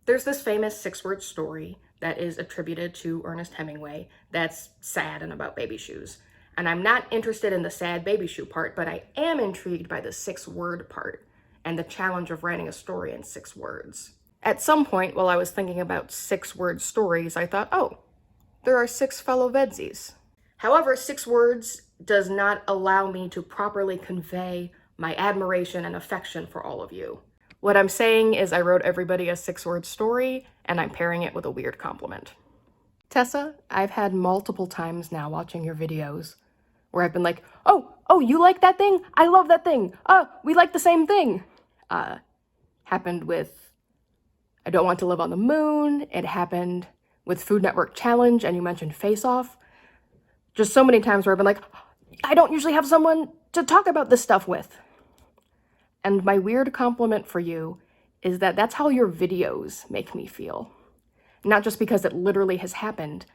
There's this famous 6-word story that is attributed to Ernest Hemingway that's sad and about baby shoes. And I'm not interested in the sad baby shoe part, but I am intrigued by the 6-word part and the challenge of writing a story in 6 words. At some point, while I was thinking about 6-word stories, I thought, oh, there are 6 fellow VEDSies. However, 6 words does not allow me to properly convey my admiration and affection for all of you. What I'm saying is I wrote everybody a 6-word story, and I'm pairing it with a weird compliment. Tessa, I've had multiple times now watching your videos where I've been like, oh, you like that thing? I love that thing. Oh, we like the same thing. Happened with I Don't Want to Live on the Moon. It happened with Food Network Challenge, and you mentioned Face Off. Just so many times where I've been like, I don't usually have someone to talk about this stuff with. And my weird compliment for you is that that's how your videos make me feel. Not just because it literally has happened,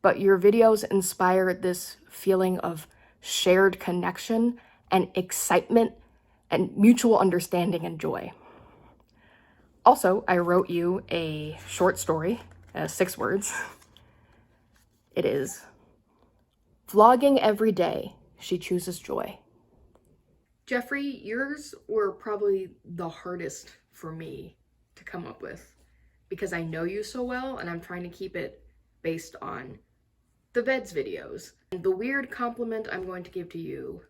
but your videos inspire this feeling of shared connection and excitement and mutual understanding and joy. Also, I wrote you a short story, 6 words. It is, vlogging every day, she chooses joy. Jeffrey, yours were probably the hardest for me to come up with because I know you so well and I'm trying to keep it based on the VEDS videos. And the weird compliment I'm going to give to you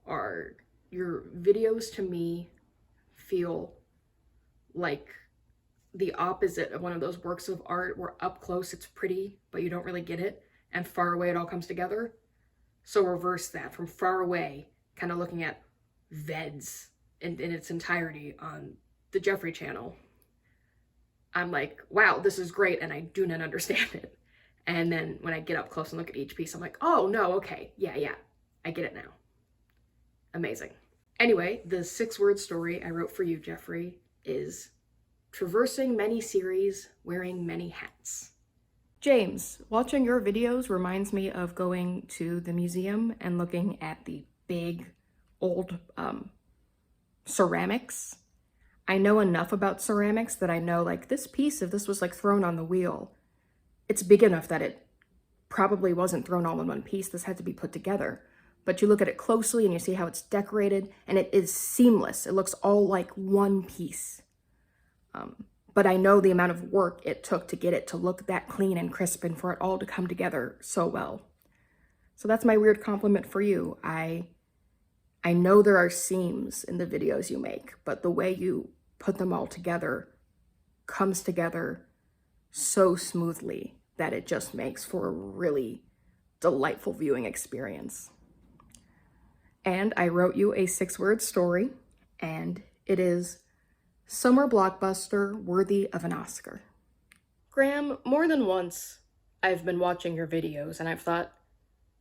are your videos to me feel like the opposite of one of those works of art where up close it's pretty, but you don't really get it, and far away it all comes together. So reverse that, from far away, kind of looking at VEDS in its entirety on the Jeffrey channel. I'm like, wow, this is great, and I do not understand it. And then when I get up close and look at each piece, I'm like, oh, no, okay, yeah, I get it now. Amazing. Anyway, the 6-word story I wrote for you, Jeffrey, is traversing many series, wearing many hats. James, watching your videos reminds me of going to the museum and looking at the big, old ceramics. I know enough about ceramics that I know, like, this piece, if this was, like, thrown on the wheel, it's big enough that it probably wasn't thrown all in one piece. This had to be put together. But you look at it closely and you see how it's decorated, and it is seamless. It looks all like one piece. But I know the amount of work it took to get it to look that clean and crisp and for it all to come together so well. So that's my weird compliment for you. I know there are seams in the videos you make, but the way you put them all together comes together so smoothly that it just makes for a really delightful viewing experience. And I wrote you a 6-word story, and it is summer blockbuster worthy of an Oscar. Graham, more than once I've been watching your videos and I've thought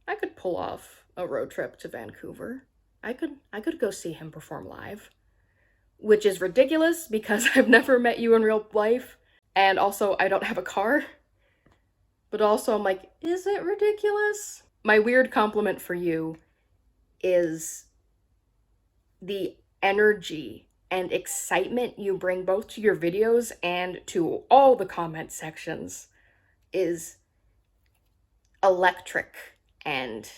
I could pull off a road trip to Vancouver. I could go see him perform live, which is ridiculous because I've never met you in real life, and also I don't have a car. But also I'm like, is it ridiculous? My weird compliment for you is the energy and excitement you bring both to your videos and to all the comment sections is electric and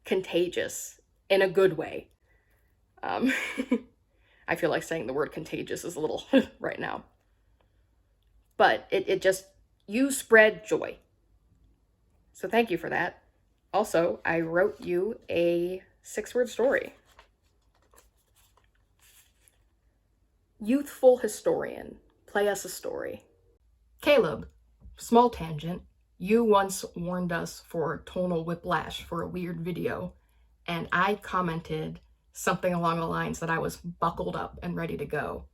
contagious in a good way. I feel like saying the word contagious is a little right now. But it just, you spread joy. So thank you for that. Also, I wrote you a 6-word story. Youthful historian, play us a story. Caleb, small tangent, you once warned us for tonal whiplash for a weird video, and I commented something along the lines that I was buckled up and ready to go,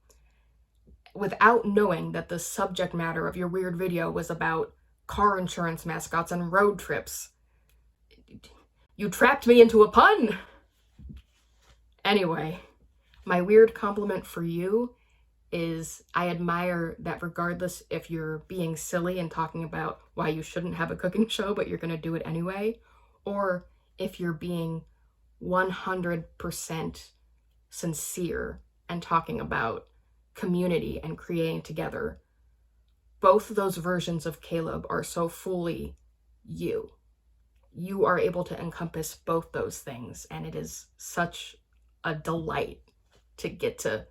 without knowing that the subject matter of your weird video was about car insurance mascots and road trips. You trapped me into a pun! Anyway, my weird compliment for you is I admire that regardless if you're being silly and talking about why you shouldn't have a cooking show, but you're going to do it anyway, or if you're being 100% sincere and talking about community and creating together both of those versions of Caleb are so fully you. You are able to encompass both those things, and it is such a delight to get to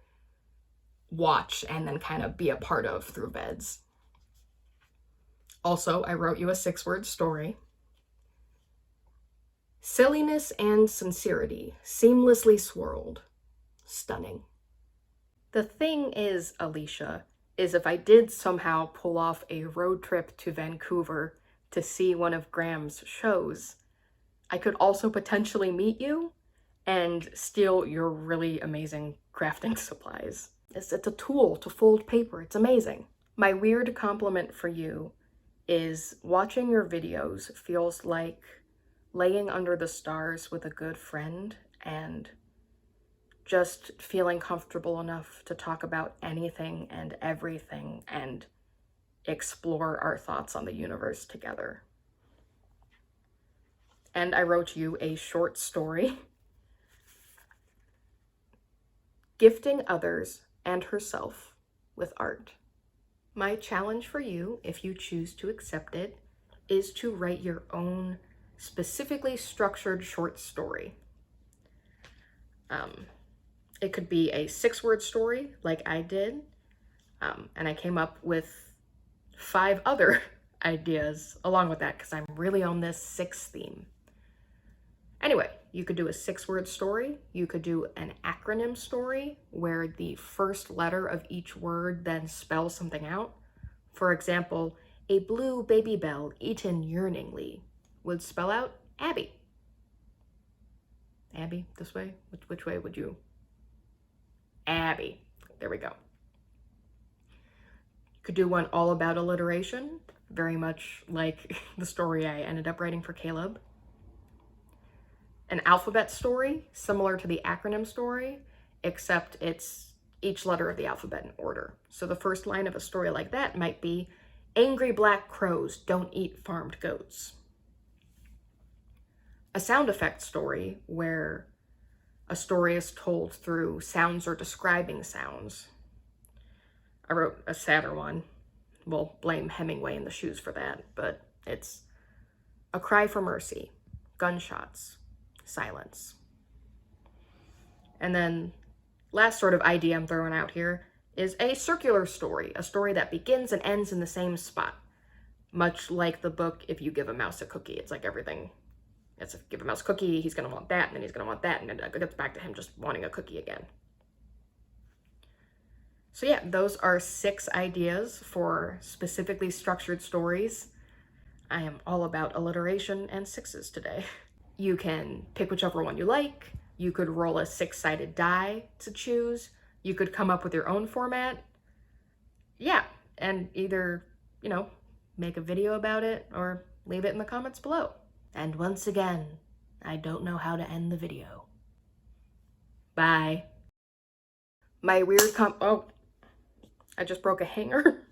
watch and then kind of be a part of through VEDS. Also, I wrote you a 6-word story. Silliness and sincerity, seamlessly swirled. Stunning. The thing is, Alicia, is if I did somehow pull off a road trip to Vancouver to see one of Graham's shows, I could also potentially meet you and steal your really amazing crafting supplies. It's a tool to fold paper. It's amazing. My weird compliment for you is watching your videos feels like laying under the stars with a good friend and just feeling comfortable enough to talk about anything and everything and explore our thoughts on the universe together. And I wrote you a short story. Gifting others and herself with art. My challenge for you, if you choose to accept it, is to write your own specifically structured short story. It could be a 6-word story like I did, and I came up with 5 other ideas along with that because I'm really on this 6 theme. Anyway, you could do a 6-word story. You could do an acronym story where the first letter of each word then spells something out. For example, a blue baby bell eaten yearningly would spell out Abby. Abby, this way? Which way would you? Abby. There we go. Could do one all about alliteration, very much like the story I ended up writing for Caleb. An alphabet story, similar to the acronym story, except it's each letter of the alphabet in order. So the first line of a story like that might be, angry black crows don't eat farmed goats. A sound effect story where a story is told through sounds or describing sounds. I wrote a sadder one. We'll blame Hemingway and the Shoes for that, but it's a cry for mercy, gunshots, silence. And then last sort of idea I'm throwing out here is a circular story, a story that begins and ends in the same spot. Much like the book, If You Give a Mouse a Cookie. It's like everything. It's if you give a mouse a cookie, he's going to want that, and then he's going to want that, and then it gets back to him just wanting a cookie again. So yeah, those are 6 ideas for specifically structured stories. I am all about alliteration and 6s today. You can pick whichever one you like. You could roll a 6-sided die to choose. You could come up with your own format. Yeah, and either, make a video about it or leave it in the comments below. And once again, I don't know how to end the video. Bye. My weird oh, I just broke a hanger.